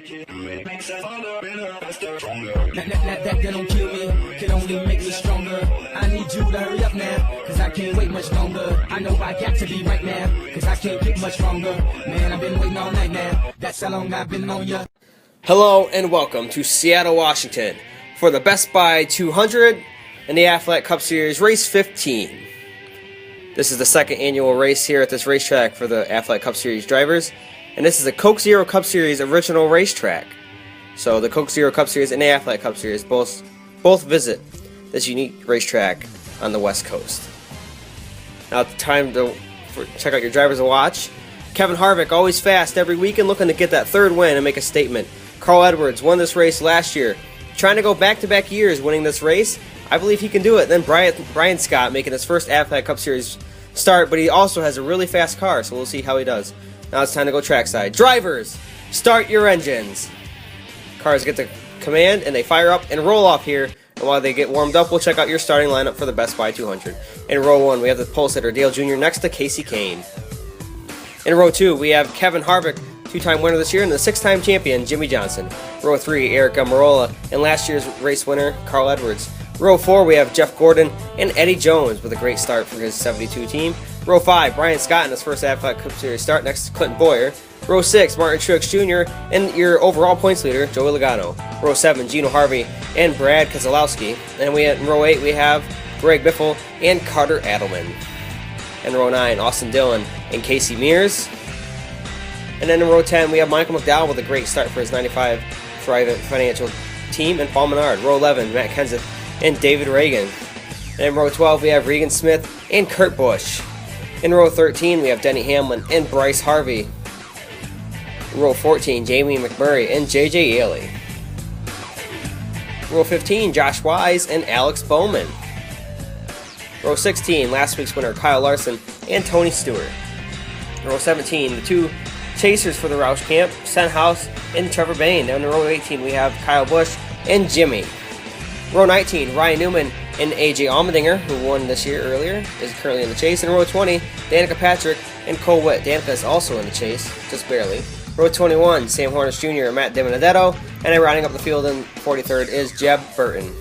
That don't kill me, can only make me stronger. I need you to hurry up now, cause I can't wait much longer. I know I got to be right now, cause I can't get much stronger. Man, I've been waiting all night now, that's how long I've been on ya. Hello and welcome to Seattle, Washington for the Best Buy 200 in the Athletic Cup Series Race 15. This is the second annual race here at this racetrack for the Athletic Cup Series drivers, and this is a Coke Zero Cup Series original racetrack. So the Coke Zero Cup Series and the Athletic Cup Series both visit this unique racetrack on the West Coast. Now it's time to check out your drivers to watch. Kevin Harvick, always fast every weekend, looking to get that third win and make a statement. Carl Edwards won this race last year, trying to go back-to-back years winning this race. I believe he can do it. Then Brian Scott making his first Athletic Cup Series start, but he also has a really fast car, so we'll see how he does. Now it's time to go trackside. Drivers, start your engines. Cars get the command and they fire up and roll off here. And while they get warmed up, we'll check out your starting lineup for the Best Buy 200. In row 1, we have the pole sitter Dale Jr. next to Casey Kane. In row 2, we have Kevin Harvick, two-time winner this year, and the six-time champion Jimmie Johnson. Row 3, Eric Almirola, and last year's race winner Carl Edwards. Row 4, we have Jeff Gordon and Eddie Jones with a great start for his 72 team. Row 5, Brian Scott in his first Athletic Cup Series start next to Clinton Boyer. Row 6, Martin Truex Jr. and your overall points leader, Joey Logano. Row 7, Gino Harvey and Brad Keselowski. And in row 8, we have Greg Biffle and Carter Adelman. In row 9, Austin Dillon and Casey Mears. And then in row 10, we have Michael McDowell with a great start for his 95 Thrivent Financial team, and Paul Menard. Row 11, Matt Kenseth and David Reagan. And in row 12, we have Regan Smith and Kurt Busch. In row 13, we have Denny Hamlin and Bryce Harvey. Row 14, Jamie McMurray and J.J. Yaley. Row 15, Josh Wise and Alex Bowman. Row 16, last week's winner Kyle Larson and Tony Stewart. Row 17, the two chasers for the Roush Camp, Stenhouse and Trevor Bayne. Down in row 18, we have Kyle Busch and Jimmy. Row 19, Ryan Newman and A.J. Allmendinger, who won this year earlier, is currently in the chase. In row 20, Danica Patrick and Cole Witt. Danica is also in the chase, just barely. Row 21, Sam Hornish Jr. and Matt DiBenedetto. And then rounding up the field in 43rd is Jeb Burton.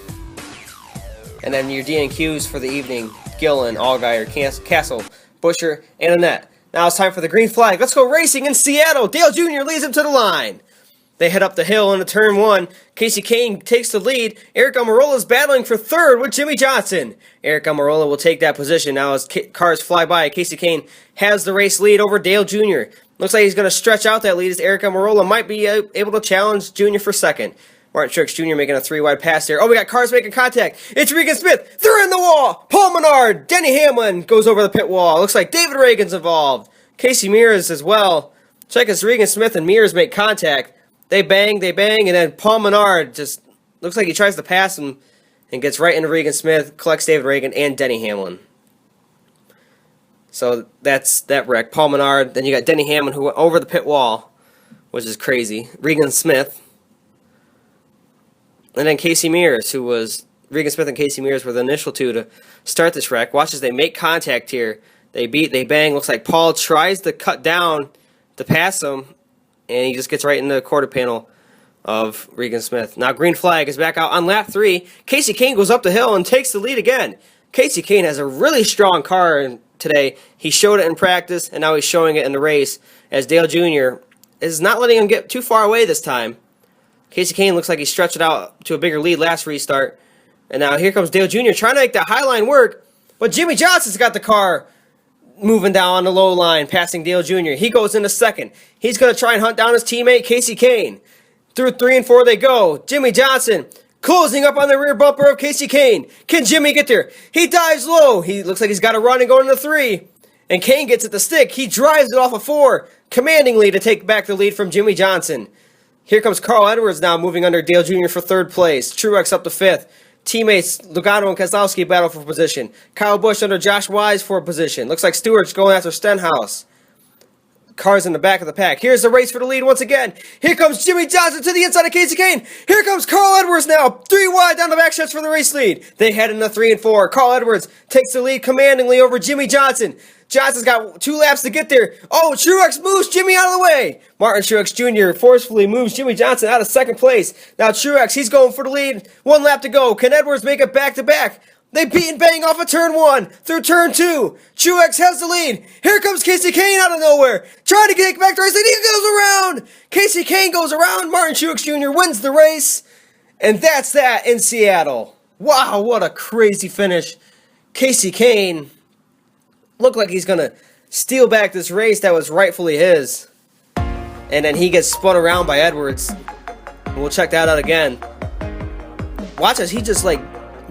And then your DNQs for the evening, Gillen, Allgaier, Castle, Busher, and Annette. Now it's time for the green flag. Let's go racing in Seattle. Dale Jr. leads him to the line. They head up the hill into turn 1. Casey Kane takes the lead. Eric Almirola is battling for third with Jimmie Johnson. Eric Almirola will take that position now as cars fly by. Casey Kane has the race lead over Dale Jr. Looks like he's going to stretch out that lead as Eric Almirola might be able to challenge Jr. for second. Martin Truex Jr. making a 3-wide pass there. Oh, we got cars making contact. It's Regan Smith. They're in the wall. Paul Menard. Denny Hamlin goes over the pit wall. Looks like David Reagan's involved. Casey Mears as well. Check as Regan Smith and Mears make contact. They bang, and then Paul Menard just looks like he tries to pass him and gets right into Regan Smith, collects David Reagan and Denny Hamlin. So that's that wreck. Paul Menard. Then you got Denny Hamlin who went over the pit wall, which is crazy. Regan Smith. And then Casey Mears, who was Regan Smith and Casey Mears were the initial two to start this wreck. Watch as they make contact here. They bang. Looks like Paul tries to cut down to pass him, and he just gets right in the quarter panel of Regan Smith. Now green flag is back out on lap 3. Casey Kane goes up the hill and takes the lead again. Casey Kane has a really strong car today. He showed it in practice, and now he's showing it in the race as Dale Jr. is not letting him get too far away this time. Casey Kane looks like he stretched it out to a bigger lead last restart. And now here comes Dale Jr. trying to make that high line work, but Jimmie Johnson's got the car moving down on the low line, passing Dale Jr. He goes into second. He's going to try and hunt down his teammate, Casey Kane. Through 3 and 4 they go. Jimmie Johnson closing up on the rear bumper of Casey Kane. Can Jimmy get there? He dives low. He looks like he's got a run and going into 3. And Kane gets at the stick. He drives it off of 4, commandingly to take back the lead from Jimmie Johnson. Here comes Carl Edwards now moving under Dale Jr. for 3rd place. Truex up to 5th. Teammates Logano and Keselowski battle for position. Kyle Busch under Josh Wise for position. Looks like Stewart's going after Stenhouse. cars in the back of the pack. Here's the race for the lead once again. Here comes Jimmy Johnson to the inside of Casey Kane. Here comes Carl Edwards now. 3 wide down the back stretch for the race lead. They head into 3 and 4. Carl Edwards takes the lead commandingly over Jimmy Johnson. Johnson's got 2 laps to get there. Oh, Truex moves Jimmy out of the way. Martin Truex Jr. forcefully moves Jimmy Johnson out of second place. Now Truex, he's going for the lead. 1 lap to go. Can Edwards make it back to back? They beat and bang off of turn 1 through turn 2. Truex has the lead. Here comes Casey Kane out of nowhere. Trying to get back to the race, and he goes around. Casey Kane goes around. Martin Truex Jr. wins the race. And that's that in Seattle. Wow, what a crazy finish. Casey Kane looked like he's going to steal back this race that was rightfully his. And then he gets spun around by Edwards. And we'll check that out again. Watch as he just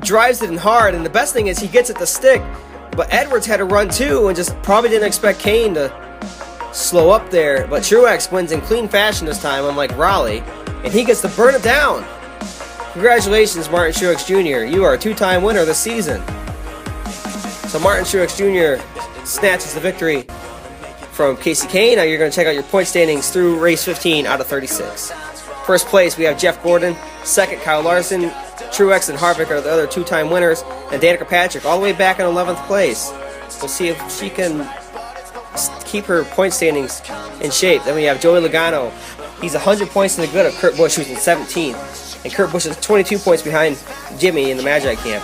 drives it in hard, and the best thing is he gets it to stick, but Edwards had to run too and just probably didn't expect Kane to slow up there, but Truex wins in clean fashion this time, unlike Raleigh, and he gets to burn it down. Congratulations, Martin Truex Jr. You are a 2-time winner this season. So Martin Truex Jr. snatches the victory from Casey Kane. Now you're going to check out your point standings through race 15 out of 36. First place, we have Jeff Gordon. Second, Kyle Larson. Truex and Harvick are the other 2-time winners. And Danica Patrick all the way back in 11th place. We'll see if she can keep her point standings in shape. Then we have Joey Logano. He's 100 points to the good of Kurt Busch, who's in 17th. And Kurt Busch is 22 points behind Jimmy in the Magi camp.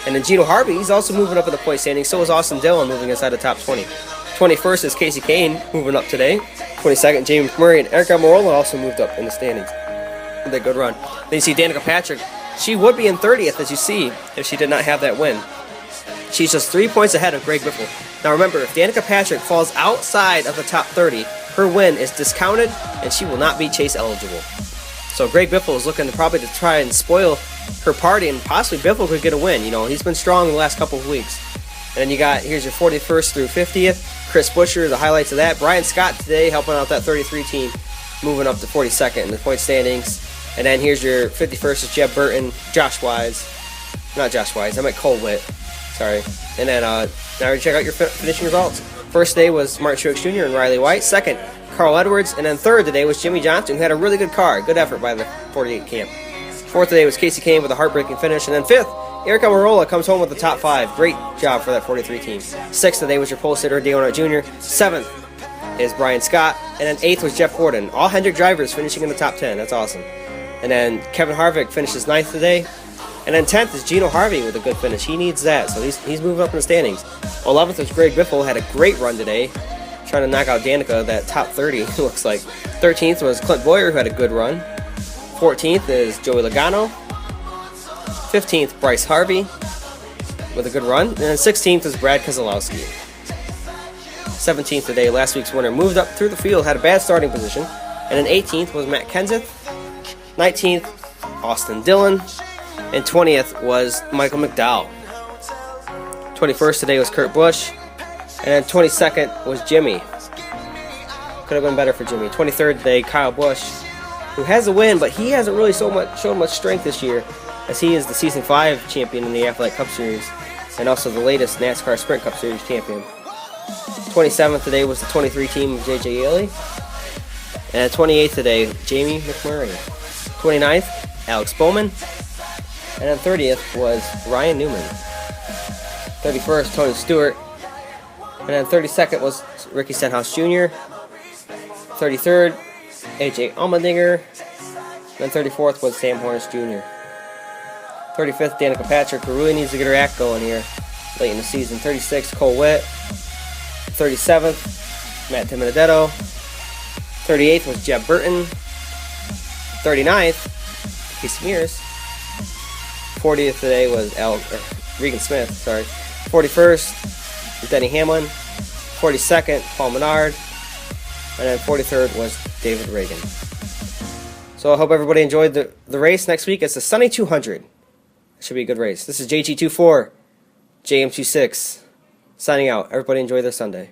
And then Gino Harvey, he's also moving up in the point standings. So is Austin Dillon, moving inside the top 20. 21st is Casey Kane, moving up today. 22nd, Jamie McMurray, and Erica Marola also moved up in the standings. With a good run. Then you see Danica Patrick. She would be in 30th, as you see, if she did not have that win. She's just 3 points ahead of Greg Biffle. Now remember, if Danica Patrick falls outside of the top 30, her win is discounted, and she will not be chase eligible. So Greg Biffle is looking to probably to try and spoil her party, and possibly Biffle could get a win. You know, he's been strong in the last couple of weeks. And then you got, here's your 41st through 50th. Chris Buescher, the highlights of that. Brian Scott today helping out that 33 team, moving up to 42nd in the point standings. And then here's your 51st is Jeb Burton, Josh Wise. Not Josh Wise, I meant Cole Witt. Sorry. And then now we check out your finishing results. First day was Martin Truex Jr. and Riley White. Second, Carl Edwards. And then third today was Jimmy Johnson, who had a really good car. Good effort by the 48 camp. Fourth today was Casey Kane with a heartbreaking finish. And then fifth, Erica Marola comes home with the top 5. Great job for that 43 team. Sixth today was your pole sitter, Dale Earnhardt Jr. Seventh is Brian Scott. And then eighth was Jeff Gordon. All Hendrick drivers finishing in the top 10. That's awesome. And then Kevin Harvick finishes 9th today. And then 10th is Gino Harvey with a good finish. He needs that, so he's moving up in the standings. 11th is Greg Biffle, had a great run today, trying to knock out Danica, that top 30, it looks like. 13th was Clint Boyer, who had a good run. 14th is Joey Logano. 15th, Bryce Harvey, with a good run. And then 16th is Brad Keselowski. 17th today, last week's winner, moved up through the field, had a bad starting position. And then 18th was Matt Kenseth. 19th, Austin Dillon. And 20th was Michael McDowell. 21st today was Kurt Busch. And then 22nd was Jimmy. Could have been better for Jimmy. 23rd today, Kyle Busch, who has a win, but he hasn't really shown much strength this year, as he is the Season 5 champion in the Athletic Cup Series, and also the latest NASCAR Sprint Cup Series champion. 27th today was the 23 team of J.J. Yeley. And 28th today, Jamie McMurray. 29th, Alex Bowman. And then 30th was Ryan Newman. 31st, Tony Stewart. And then 32nd was Ricky Stenhouse Jr. 33rd, AJ Allmendinger. And then 34th was Sam Hornish Jr. 35th, Danica Patrick, who really needs to get her act going here late in the season. 36th, Cole Witt. 37th, Matt DiBenedetto. 38th was Jeb Burton. 39th, Casey Mears. 40th today was Regan Smith, 41st, Denny Hamlin. 42nd, Paul Menard. And then 43rd was David Reagan. So I hope everybody enjoyed the race. Next week, it's the Sunny 200. It should be a good race. This is JG24, JM26, signing out. Everybody enjoy their Sunday.